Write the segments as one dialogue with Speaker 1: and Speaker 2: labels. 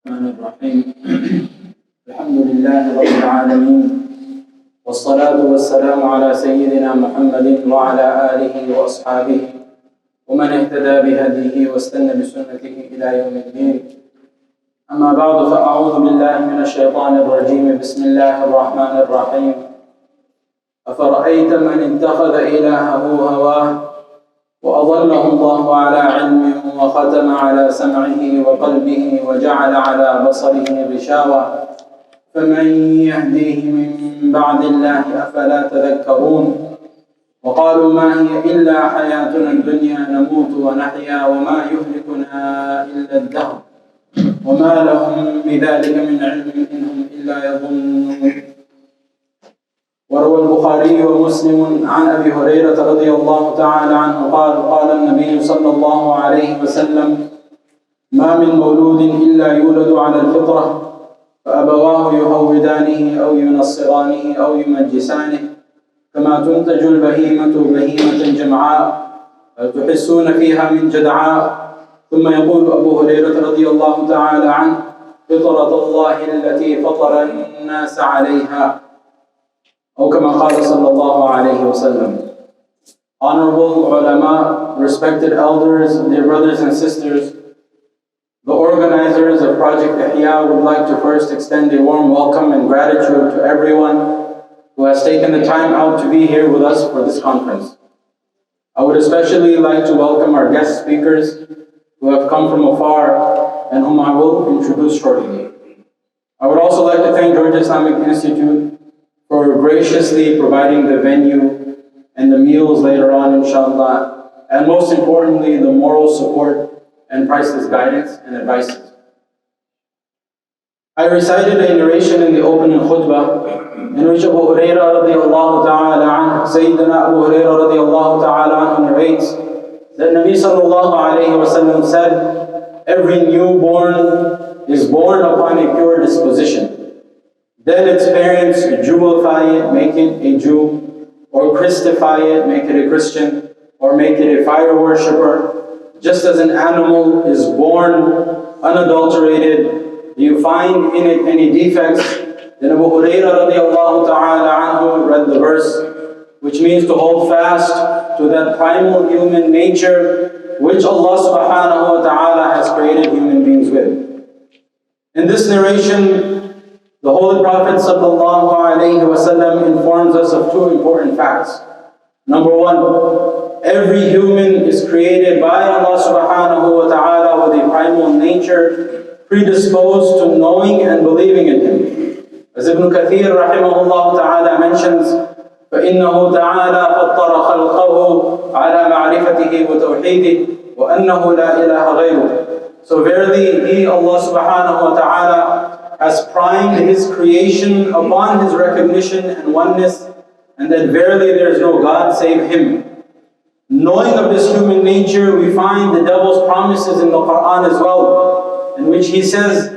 Speaker 1: الرحمن الرحيم الحمد لله رب العالمين والصلاة والسلام على سيدنا محمد وعلى آله وأصحابه ومن اهتدى بهديه واستنى بسنته إلى يوم الدين. أما بعد فأعوذ بالله من الشيطان الرجيم. بسم الله الرحمن الرحيم. أفرأيت من اتخذ إلهه هواه وأضله الله على علم وختم على سمعه وقلبه وجعل على بصره غشاوة فمن يهديه من بعد الله أفلا تذكرون. وقالوا ما هي إلا حياتنا الدنيا نموت ونحيا وما يهلكنا إلا الدهر وما لهم بذلك من علم إنهم إلا يظنون. وروى البخاري ومسلم عن أبي هريرة رضي الله تعالى عنه قال النبي صلى الله عليه وسلم: ما من مولود إلا يولد على الفطرة فأبواه يهودانه أو ينصرانه أو يمجسانه كما تنتج البهيمة بهيمة جمعاء تحسون فيها من جدعاء. ثم يقول أبو هريرة رضي الله تعالى عنه: فطرة الله التي فطر الناس عليها، أو كما قال صلى الله عليه وسلم. Honorable ulama, respected elders, dear brothers and sisters, the organizers of Project Ihya would like to first extend a warm welcome and gratitude to everyone who has taken the time out to be here with us for this conference. I would especially like to welcome our guest speakers who have come from afar and whom I will introduce shortly. I would also like to thank Georgia Islamic Institute for graciously providing the venue and the meals later on, inshallah, and most importantly, the moral support and priceless guidance and advices. I recited a narration in the opening khutbah in which Abu Hurairah radiallahu ta'ala anhu, Sayyidina Abu Hurairah radiallahu ta'ala anhu narrates that Nabi sallallahu alayhi wa sallam said, every newborn is born upon a pure disposition. Then its parents Jewify it, make it a Jew, or Christify it, make it a Christian, or make it a fire worshipper. Just as an animal is born unadulterated, do you find in it any defects? Then Abu Hurairah radiallahu ta'ala anhu read the verse, which means to hold fast to that primal human nature which Allah subhanahu wa ta'ala has created human beings with. In this narration, the Holy Prophet sallallahu alayhi wa sallam informs us of two important facts. Number one, every human is created by Allah subhanahu wa ta'ala with a primal nature, predisposed to knowing and believing in Him. As Ibn Kathir rahimahullah ta'ala mentions, فَإِنَّهُ تَعَالَى فَطَّرَ خَلْقَهُ عَلَى مَعْرِفَتِهِ وَتَوْحِيدِهِ وَأَنَّهُ لَا إِلَهَ غَيْرُهُ. So verily, He, Allah subhanahu wa ta'ala, has primed His creation upon His recognition and oneness, and that verily there is no God save Him. Knowing of this human nature, we find the devil's promises in the Quran as well, in which he says,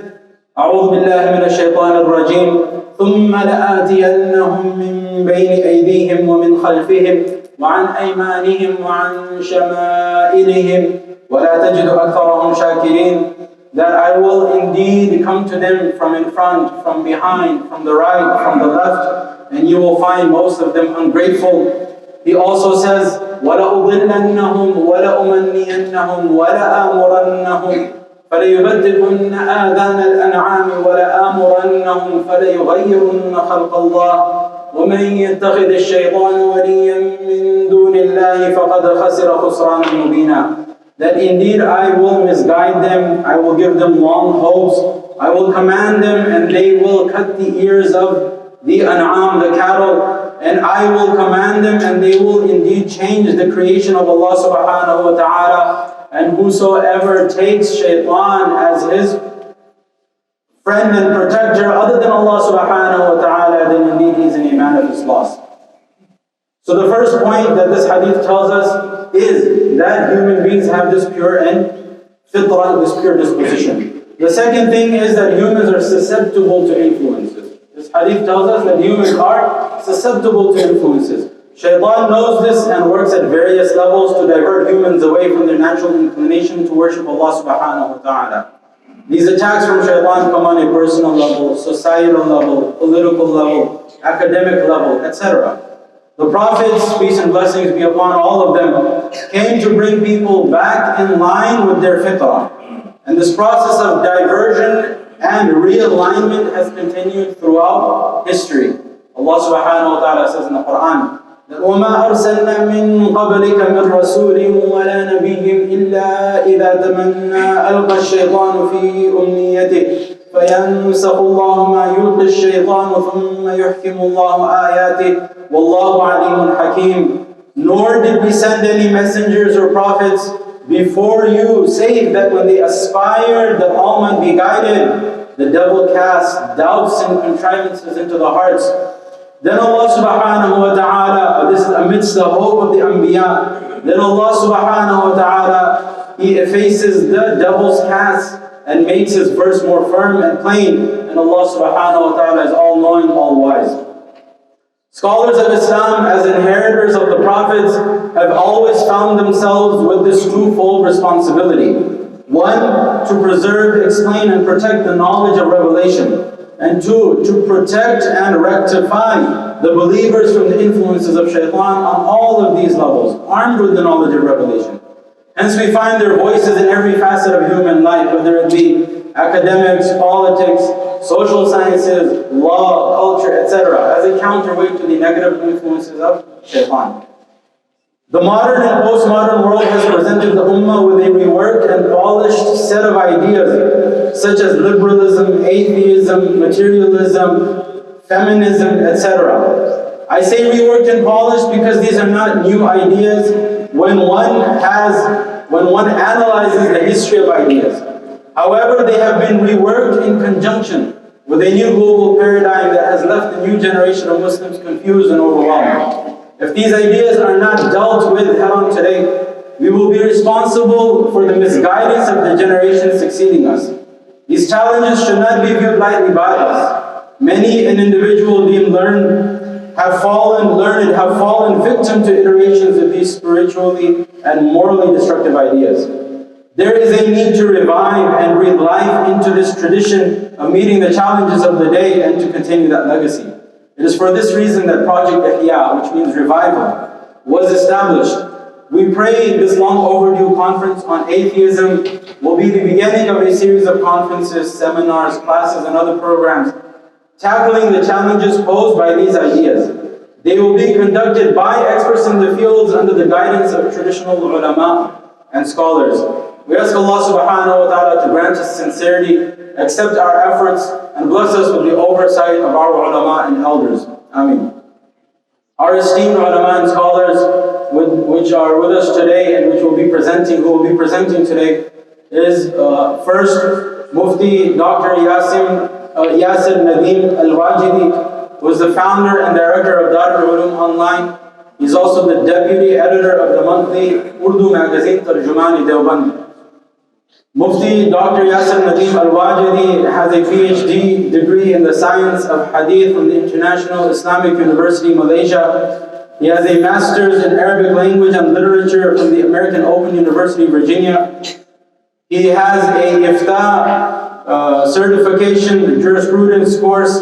Speaker 1: أعوذ بالله من الشيطان الرجيم ثم لآتينهم من بين أيديهم ومن خلفهم وعن أيمانهم وعن شمائلهم ولا تجد أكثرهم شاكرين. That I will indeed come to them from in front, from behind, from the right, from the left, and you will find most of them ungrateful. He also says, وَلَأُضِلَّنَّهُمْ وَلَأُمَنِّيَنَّهُمْ وَلَآمُرَنَّهُمْ فَلَيُبَتِّكُنَّ آذَانَ الْأَنْعَامِ وَلَآمُرَنَّهُمْ فَلَيُغَيِّرُنَّ خَلْقَ اللَّهِ وَمَنْ يَتَّخِذِ الشَّيْطَانَ وَلِيًّا مِّن دُونِ اللَّهِ فَقَدْ خَسِرَ خُسْرَانًا مُبِينًا. That indeed I will misguide them, I will give them long hopes, I will command them and they will cut the ears of the an'am, the cattle, and I will command them and they will indeed change the creation of Allah subhanahu wa ta'ala. And whosoever takes shaitan as his friend and protector other than Allah subhanahu wa ta'ala, then indeed he is in a manifest loss. So the first point that this hadith tells us is that human beings have this pure and fitrah, this pure disposition. The second thing is that humans are susceptible to influences. This hadith tells us that humans are susceptible to influences. Shaitan knows this and works at various levels to divert humans away from their natural inclination to worship Allah subhanahu wa ta'ala. These attacks from shaitan come on a personal level, societal level, political level, academic level, etc. The prophets, peace and blessings be upon all of them, came to bring people back in line with their fitrah. And this process of diversion and realignment has continued throughout history. Allah subhanahu wa ta'ala says in the Quran that وَمَا أَرْسَلْنَا مِن قَبْلِكَ مِن رَسُولٍ وَلَا نَبِيٍّ إِلَّا إِذَا تَمَنَّى أَلْقَى الشَّيْطَانُ فِي أُمْنِيَّتِهِ فَيَنْسَخُ اللَّهُ مَا يُلْقِي الشَّيْطَانُ ثُمَّ يُحْكِمُ اللَّهُ آيَاتِهِ وَاللَّهُ عَلِيمٌ حَكِيمٌ. Nor did we send any messengers or prophets before you, save that when they aspired that all might be guided, the devil cast doubts and contrivances into the hearts. Then Allah subhanahu wa ta'ala, this is amidst the hope of the Anbiya, then Allah subhanahu wa ta'ala, He effaces the devil's cast and makes His verse more firm and plain. And Allah subhanahu wa ta'ala is all-knowing, all-wise. Scholars of Islam, as inheritors of the prophets, have always found themselves with this twofold responsibility. One, to preserve, explain, and protect the knowledge of revelation. And two, to protect and rectify the believers from the influences of shaitan on all of these levels, armed with the knowledge of revelation. Hence we find their voices in every facet of human life, whether it be academics, politics, social sciences, law, culture, etc., as a counterweight to the negative influences of shaitan. The modern and postmodern world has presented the ummah with a reworked and polished set of ideas, such as liberalism, atheism, materialism, feminism, etc. I say reworked and polished because these are not new ideas when one analyzes the history of ideas. However, they have been reworked in conjunction with a new global paradigm that has left the new generation of Muslims confused and overwhelmed. If these ideas are not dealt with head-on today, we will be responsible for the misguidance of the generation succeeding us. These challenges should not be viewed lightly by us. Many an individual deemed learned have fallen victim to iterations of these spiritually and morally destructive ideas. There is a need to revive and breathe life into this tradition of meeting the challenges of the day and to continue that legacy. It is for this reason that Project Ihya, which means revival, was established. We pray this long overdue conference on atheism will be the beginning of a series of conferences, seminars, classes, and other programs tackling the challenges posed by these ideas. They will be conducted by experts in the fields under the guidance of traditional ulama and scholars. We ask Allah subhanahu wa ta'ala to grant us sincerity, accept our efforts, and bless us with the oversight of our ulama and elders. Ameen. Our esteemed ulama and scholars which are with us today and who will be presenting today is first Mufti Dr. Yasir Nadeem Al-Wajidi, who is the founder and director of Darul Ulum Online. He's also the deputy editor of the monthly Urdu magazine Tarjumani Deoband. Mufti Dr. Yasir Nadeem Al-Wajidi has a PhD degree in the science of Hadith from the International Islamic University, Malaysia. He has a master's in Arabic language and literature from the American Open University, Virginia. He has a Ifta certification jurisprudence course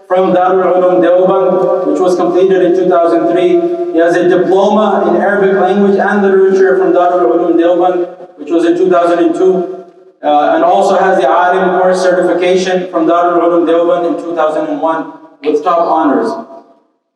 Speaker 1: from Darul Ulum Deoband, which was completed in 2003. He has a diploma in Arabic language and literature from Darul Ulum Deoband, which was in 2002. And also has the Alim course certification from Darul Ulum Deoband in 2001 with top honors.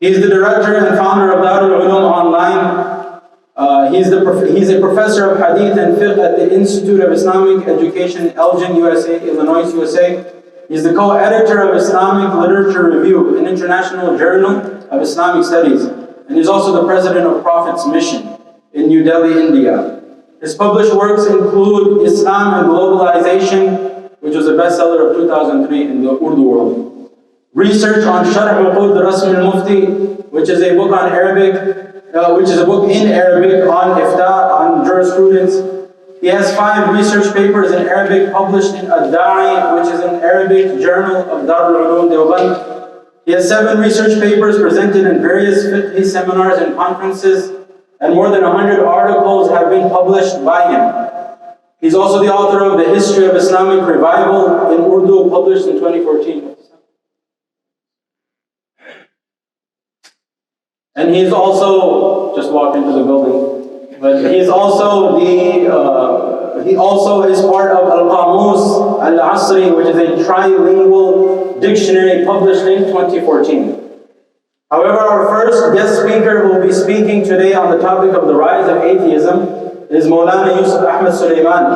Speaker 1: He is the director and founder of Darul Ulum Online. He's a professor of Hadith and Fiqh at the Institute of Islamic Education, Elgin, USA, Illinois, USA. He's the co-editor of Islamic Literature Review, an international journal of Islamic studies. And he's also the president of Prophet's Mission in New Delhi, India. His published works include Islam and Globalization, which was a bestseller of 2003 in the Urdu world. Research on Sharh Uqud Rasm al-Mufti, which is a book on Arabic, in Arabic on Ifta, on jurisprudence. He has 5 research papers in Arabic published in Ad-Da'i, which is an Arabic journal of Darul Ulum Deoband. He has 7 research papers presented in various fiqh seminars and conferences, and more than 100 articles have been published by him. He's also the author of The History of Islamic Revival in Urdu, published in 2014. And he's also, just walked into the building, but he's also he also is part of Al-Qamus Al-Asri, which is a trilingual dictionary published in 2014. However, our first guest speaker who will be speaking today on the topic of the rise of atheism is Maulana Yusuf Ahmed Sulaiman.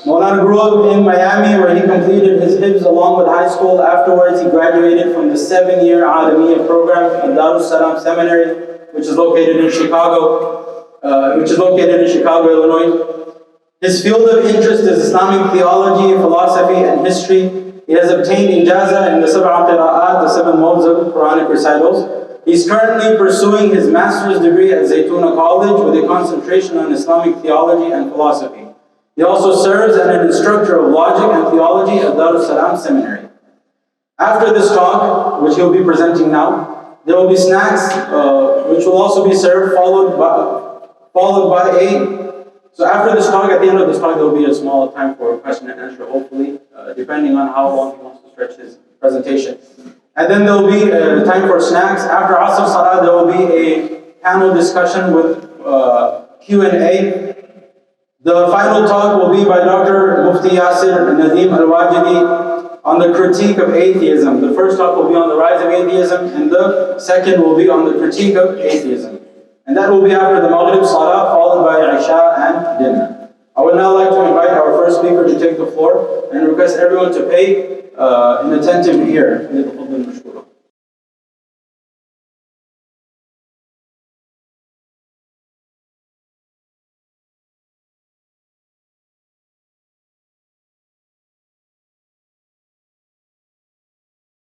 Speaker 1: Maulana grew up in Miami, where he completed his hifz along with high school. Afterwards, he graduated from the 7-year Adamiyya program at Darus Salam Seminary, which is located in Chicago, Illinois. His field of interest is Islamic theology, philosophy, and history. He has obtained ijaza in the 7 qira'at, the 7 modes of Quranic recitals. He's currently pursuing his master's degree at Zaytuna College with a concentration on Islamic theology and philosophy. He also serves as an instructor of logic and theology at Darus Salam Seminary. After this talk, which he'll be presenting now, there will be snacks which will also be served, followed by a... So after this talk, at the end of this talk, there will be a small time for question and answer, hopefully, depending on how long he wants to stretch his presentation. And then there will be time for snacks. After Asr Salah, there will be a panel discussion with Q&A. The final talk will be by Dr. Mufti Yasir Nadeem Al-Wajidi on the critique of atheism. The first talk will be on the rise of atheism, and the second will be on the critique of atheism. And that will be after the Maghrib Salah, followed by Isha and dinner. I would now like to invite our first speaker to take the floor and request everyone to pay an attentive ear.